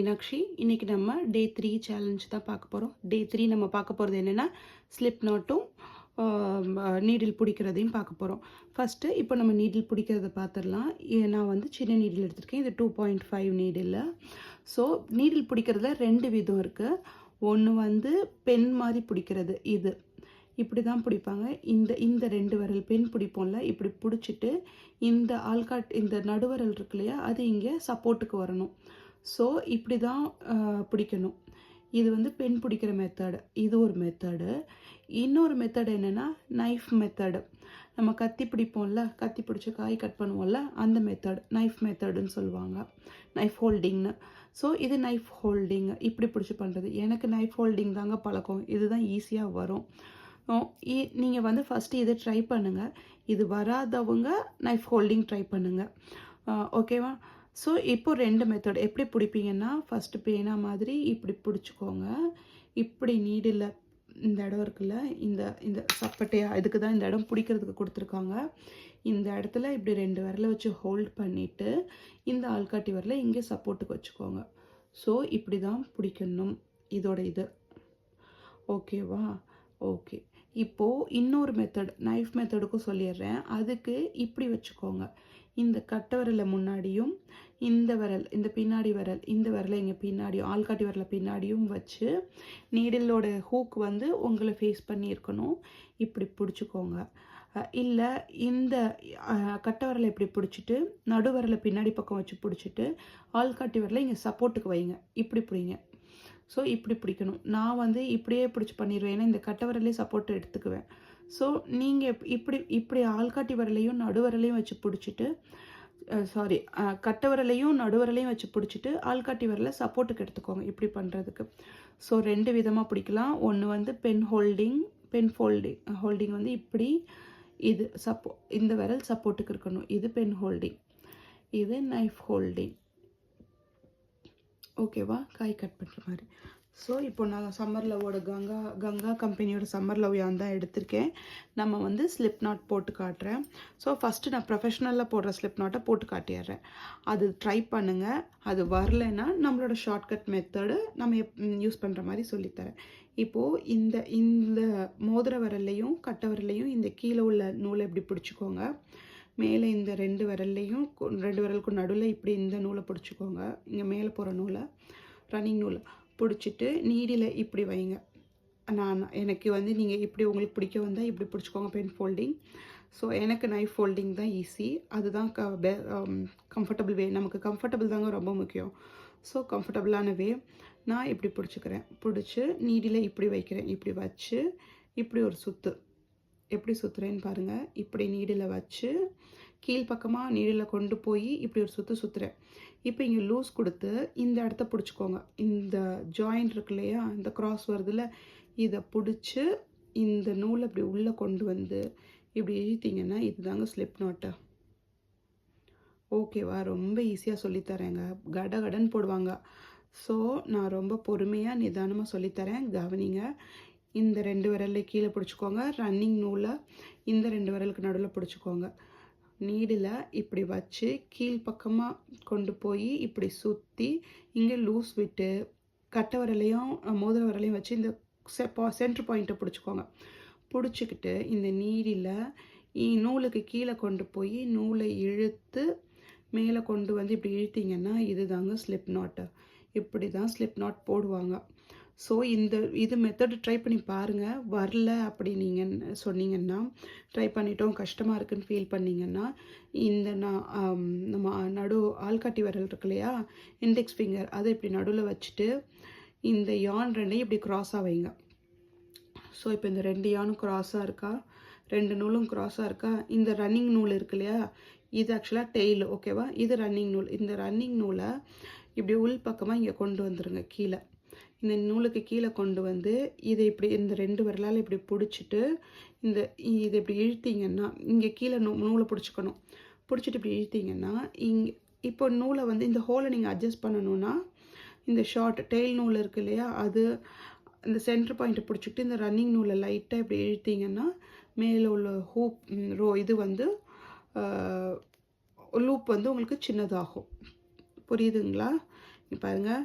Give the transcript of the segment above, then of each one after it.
மீனாட்சி. இன்றைக்கி நம்ம டே 3 சேலஞ்ச் தான் பார்க்க போகிறோம். டே 3 நம்ம பார்க்க போகிறது என்னென்னா ஸ்லிப் நாட்டும் நீடில் பிடிக்கிறதையும் பார்க்க போகிறோம். ஃபஸ்ட்டு இப்போ நம்ம நீடில் பிடிக்கிறத பார்த்துடலாம். நான் வந்து சின்ன நீடில் எடுத்திருக்கேன். இது 2.5 நீடில். ஸோ நீடில் பிடிக்கிறதுல 2 விதம் இருக்குது. ஒன்று வந்து பென் மாதிரி பிடிக்கிறது. இது இப்படி தான் பிடிப்பாங்க. இந்த 2 விரல் பென் பிடிப்போம்ல, இப்படி பிடிச்சிட்டு இந்த இந்த நடுவரல் இருக்கு இல்லையா, அது இங்கே சப்போர்ட்டுக்கு வரணும். ஸோ இப்படி தான் பிடிக்கணும். இது வந்து பென் பிடிக்கிற மெத்தடு. இது ஒரு மெத்தடு. இன்னொரு மெத்தடு என்னென்னா நைஃப் மெத்தடு. நம்ம கத்தி பிடிப்போம்ல, கத்தி பிடிச்சி காய் கட் பண்ணுவோம்ல, அந்த மெத்தட் நைஃப் மெத்தடுன்னு சொல்லுவாங்க. நைஃப் ஹோல்டிங்னு. ஸோ இது நைஃப் ஹோல்டிங் இப்படி பிடிச்சி பண்ணுறது. எனக்கு நைஃப் ஹோல்டிங் தாங்க பழக்கம். இதுதான் ஈஸியாக வரும். நீங்கள் வந்து ஃபஸ்ட்டு இதை ட்ரை பண்ணுங்கள். இது வராதவங்க நைஃப் ஹோல்டிங் ட்ரை பண்ணுங்கள். ஓகேவா? ஸோ இப்போ 2 மெத்தட் எப்படி பிடிப்பீங்கன்னா, ஃபஸ்ட்டு பேனா மாதிரி இப்படி பிடிச்சிக்கோங்க. இப்படி நீடில் இந்த இடம் இருக்குல்ல, இந்த சப்பட்டையா, இதுக்கு தான் இந்த இடம் பிடிக்கிறதுக்கு கொடுத்துருக்காங்க. இந்த இடத்துல இப்படி 2 விரலை வச்சு ஹோல்ட் பண்ணிவிட்டு இந்த ஆள்காட்டி விரலை இங்கே சப்போர்ட்டுக்கு வச்சுக்கோங்க. ஸோ இப்படி தான் பிடிக்கணும். இதோட இது ஓகேவா? ஓகே. இப்போது இன்னொரு மெத்தட் நைஃப் மெத்தடுக்கும் சொல்லிடுறேன். அதுக்கு இப்படி வச்சுக்கோங்க. இந்த கட்டை விரலை முன்னாடியும் இந்த விரல், இந்த பின்னாடி விரல், இந்த விரலை இங்கே பின்னாடியும், ஆள்காட்டி விரலை பின்னாடியும் வச்சு நீடிலோட ஹூக் வந்து உங்களை ஃபேஸ் பண்ணி இருக்கணும். இப்படி பிடிச்சிக்கோங்க. இல்லை இந்த கட்டை விரலை இப்படி பிடிச்சிட்டு நடு விரலை பின்னாடி பக்கம் வச்சு பிடிச்சிட்டு ஆள்காட்டி விரலை இங்கே சப்போர்ட்டுக்கு வைங்க. இப்படி பிடிங்க. ஸோ இப்படி பிடிக்கணும். நான் வந்து இப்படியே பிடிச்சி பண்ணிடுவேன். ஏன்னா இந்த கட்டை விரலே சப்போர்ட் எடுத்துக்குவேன். ஸோ நீங்கள் இப்படி ஆள்காட்டி விரலையும் நடுவரலையும் வச்சு பிடிச்சிட்டு கட்டை விரலையும் நடுவரலையும் வச்சு பிடிச்சிட்டு ஆள்காட்டி விரலை சப்போர்ட்டுக்கு எடுத்துக்கோங்க. இப்படி பண்ணுறதுக்கு. ஸோ 2 விதமாக பிடிக்கலாம். ஒன்று வந்து பென் ஹோல்டிங் வந்து இப்படி, இது இந்த விரல் சப்போர்ட்டுக்கு இருக்கணும். இது பென் ஹோல்டிங், இது நைஃப் ஹோல்டிங். ஓகேவா? காய் கட் பண்ணுற மாதிரி. ஸோ இப்போ நான் சம்மர் லவ்வோட கங்கா கம்பெனியோட சம்மர் லவ் யான் தான் எடுத்திருக்கேன். நம்ம வந்து ஸ்லிப் நாட் போட்டு காட்டுறேன். ஸோ ஃபஸ்ட்டு நான் ப்ரொஃபஷ்னலில் போடுற ஸ்லிப் நாட்டை போட்டு காட்டிடுறேன். அது ட்ரை பண்ணுங்கள். அது வரலைன்னா நம்மளோட ஷார்ட்கட் மெத்தடு நம்ம யூஸ் பண்ணுற மாதிரி சொல்லித்தரேன். இப்போது இந்த மோதிர விரல்லையும் கட்டை விரல்லையும் இந்த கீழே உள்ள நூலை இப்படி பிடிச்சிக்கோங்க. மேலே இந்த 2 விரல்லையும் 2 விரலுக்கும் நடுவில் இப்படி இந்த நூலை பிடிச்சிக்கோங்க. இங்கே மேலே போகிற நூலை, ரன்னிங் நூலை பிடிச்சிட்டு நீடில் இப்படி வைங்க. எனக்கு வந்து நீங்கள் இப்படி உங்களுக்கு பிடிக்க வந்தால் இப்படி பிடிச்சிக்கோங்க, பென் ஃபோல்டிங். ஸோ எனக்கு நைஃப் ஃபோல்டிங் தான் ஈஸி. அதுதான் கம்ஃபர்டபுள் வே. நமக்கு கம்ஃபர்டபுள் தாங்க ரொம்ப முக்கியம். ஸோ கம்ஃபர்டபுளான வே நான் இப்படி பிடிச்சிக்கிறேன். பிடிச்சி நீடில் இப்படி வைக்கிறேன். இப்படி வச்சு இப்படி ஒரு சுற்று. எப்படி சுற்றுறேன்னு பாருங்கள். இப்படி நீடில் வச்சு கீழ்ப்பக்கமாக நீடில் கொண்டு போய் இப்படி ஒரு சுற்றுறேன். இப்போ இங்கே லூஸ் கொடுத்து இந்த இடத்த பிடிச்சிக்கோங்க. இந்த ஜாயிண்ட் இருக்கு இல்லையா, இந்த க்ராஸ் வருதுல, இதை பிடிச்சி இந்த நூலை இப்படி உள்ளே கொண்டு வந்து இப்படி இழுத்தீங்கன்னா இதுதாங்க ஸ்லிப் நாட்டு. ஓகேவா? ரொம்ப ஈஸியாக சொல்லித்தரேங்க. கடன்னு போடுவாங்க. ஸோ நான் ரொம்ப பொறுமையாக நிதானமாக சொல்லித்தரேன். கவனிங்க. இந்த 2 விரலை கீழே பிடிச்சிக்கோங்க. ரன்னிங் நூலை இந்த 2 விரலுக்கு நடுவில் பிடிச்சிக்கோங்க. நீடில் இப்படி வச்சு கீழ்ப்பக்கமாக கொண்டு போய் இப்படி சுற்றி இங்கே லூஸ் விட்டு கட்டை விரலையும் மோதிர விரலையும் வச்சு இந்த சென்ட்ரு பாயிண்ட்டை பிடிச்சிக்கோங்க. பிடிச்சிக்கிட்டு இந்த நீடில் நூலுக்கு கீழே கொண்டு போய் நூலை இழுத்து மேலே கொண்டு வந்து இப்படி இழுத்திங்கன்னா இது தாங்க ஸ்லிப் நாட்டு. இப்படி தான் ஸ்லிப் நாட் போடுவாங்க. ஸோ இது மெத்தடு ட்ரை பண்ணி பாருங்கள். வரல அப்படி நீங்கள் சொன்னீங்கன்னா, ட்ரை பண்ணிட்டோம் கஷ்டமாக இருக்குன்னு ஃபீல் பண்ணிங்கன்னா, நம்ம ஆள்காட்டி விரல் இருக்கு இல்லையா, இண்டெக்ஸ் ஃபிங்கர், அதை இப்படி நடுவில் வச்சுட்டு இந்த யான் 2ஐயும் இப்படி க்ராஸாக வைங்க. ஸோ இப்போ இந்த 2 யானும் க்ராஸாக இருக்கா, 2 நூலும் க்ராஸாக இருக்கா. இந்த ரன்னிங் நூல் இருக்கு இல்லையா, இது ஆக்சுவலாக டெய்ல். ஓகேவா? இது ரன்னிங் நூல். இந்த ரன்னிங் நூலை இப்படி உள் பக்கமாக இங்கே கொண்டு வந்துடுங்க. கீழே இந்த நூலுக்கு கீழே கொண்டு வந்து இதை இப்படி இந்த 2 விரலால் இப்படி பிடிச்சிட்டு இதை இப்படி இழுத்தீங்கன்னா இங்கே கீழே நூலை பிடிச்சிக்கணும். பிடிச்சிட்டு இப்படி இழுத்தீங்கன்னா இப்போ நூலை வந்து இந்த ஹோலை நீங்கள் அட்ஜஸ்ட் பண்ணணுன்னா இந்த ஷார்ட் டெயில் நூல் இருக்குது இல்லையா, அது இந்த சென்டர் பாயிண்ட்டை பிடிச்சிக்கிட்டு இந்த ரன்னிங் நூலை லைட்டாக இப்படி இழுத்தீங்கன்னா மேலே உள்ள இது வந்து லூப் வந்து உங்களுக்கு சின்னதாகும். புரியுதுங்களா? பாருங்கள்.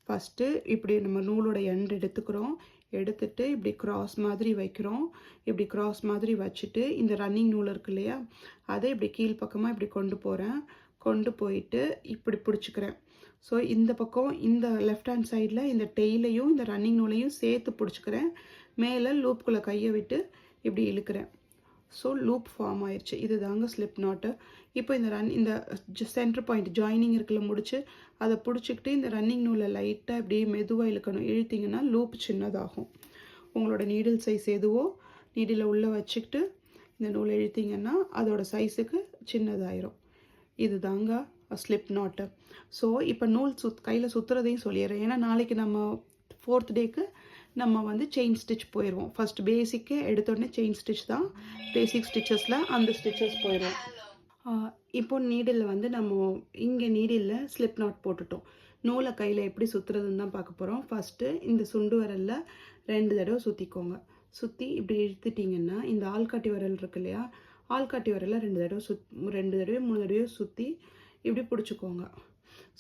ஃபஸ்ட்டு இப்படி நம்ம நூலோட எண்ட் எடுத்துக்கிறோம். எடுத்துட்டு இப்படி கிராஸ் மாதிரி வைக்கிறோம். இப்படி கிராஸ் மாதிரி வச்சுட்டு இந்த ரன்னிங் நூல் இருக்கு இல்லையா, அதை இப்படி கீழ்ப்பக்கமாக இப்படி கொண்டு போகிறேன். கொண்டு போயிட்டு இப்படி பிடிச்சிக்கிறேன். ஸோ இந்த பக்கம் இந்த லெஃப்ட் ஹேண்ட் சைடில் இந்த டெய்லையும் இந்த ரன்னிங் நூலையும் சேர்த்து பிடிச்சிக்கிறேன். மேலே லூப்புக்குள்ளே கையை விட்டு இப்படி இழுக்கிறேன். ஸோ லூப் ஃபார்ம் ஆயிடுச்சு. இது தாங்க ஸ்லிப் நாட்டு. இப்போ இந்த சென்டர் பாயிண்ட் ஜாயினிங் இருக்குல்ல முடிச்சு, அதை பிடிச்சிக்கிட்டு இந்த ரன்னிங் நூலை லைட்டாக இப்படியே மெதுவாக இழுக்கணும். இழுத்திங்கன்னா லூப் சின்னதாகும். உங்களோட நீடில் சைஸ் எதுவோ நீடில் உள்ளே வச்சுக்கிட்டு இந்த நூலை இழுத்திங்கன்னா அதோட சைஸுக்கு சின்னதாயிரும். இது தாங்க ஸ்லிப் நாட்டு. ஸோ இப்போ நூல் கையில் சுற்றுறதையும் சொல்லிடுறேன். ஏன்னா நாளைக்கு நம்ம 4th டேக்கு நம்ம வந்து செயின் ஸ்டிச் போயிடுவோம். ஃபஸ்ட் பேசிக்கே எடுத்தோடனே செயின் ஸ்டிச் தான். பேசிக் ஸ்டிச்சஸில் அந்த ஸ்டிச்சஸ் போயிடும். இப்போ நீடில் வந்து நம்ம இங்கே நீடில் ஸ்லிப் நாட் போட்டுட்டோம். நூலை கையில் எப்படி சுற்றுறதுன்னு தான் பார்க்க போகிறோம். ஃபஸ்ட்டு இந்த சுண்டு விரலில் 2 தடவை சுற்றிக்கோங்க. சுற்றி இப்படி இழுத்துட்டிங்கன்னா இந்த ஆள்காட்டி விரல் இருக்கு இல்லையா, ஆள்காட்டி விரலில் 2 தடவை 2 தடவை 3 தடவை சுற்றி இப்படி பிடிச்சிக்கோங்க.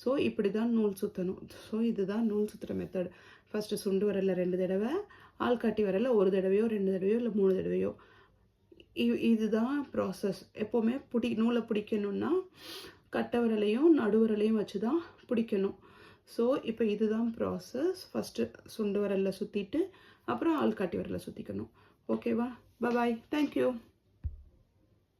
ஸோ இப்படி தான் நூல் சுற்றணும். ஸோ இதுதான் நூல் சுற்றுற மெத்தட். ஃபஸ்ட்டு சுண்டு விரலில் 2 தடவை, ஆள்காட்டி விரலில் 1 தடவையோ 2 தடவையோ இல்லை 3 தடவையோ. இதுதான் ப்ராசஸ். எப்போவுமே நூலை பிடிக்கணுன்னா கட்டை விரலையும் நடுவிரலையும் வச்சு தான் பிடிக்கணும். ஸோ இப்போ இதுதான் ப்ராசஸ். ஃபஸ்ட்டு சுண்டு விரலில் சுற்றிட்டு அப்புறம் ஆள்காட்டி விரலில் சுற்றிக்கணும். ஓகேவா? பாய். தேங்க்யூ.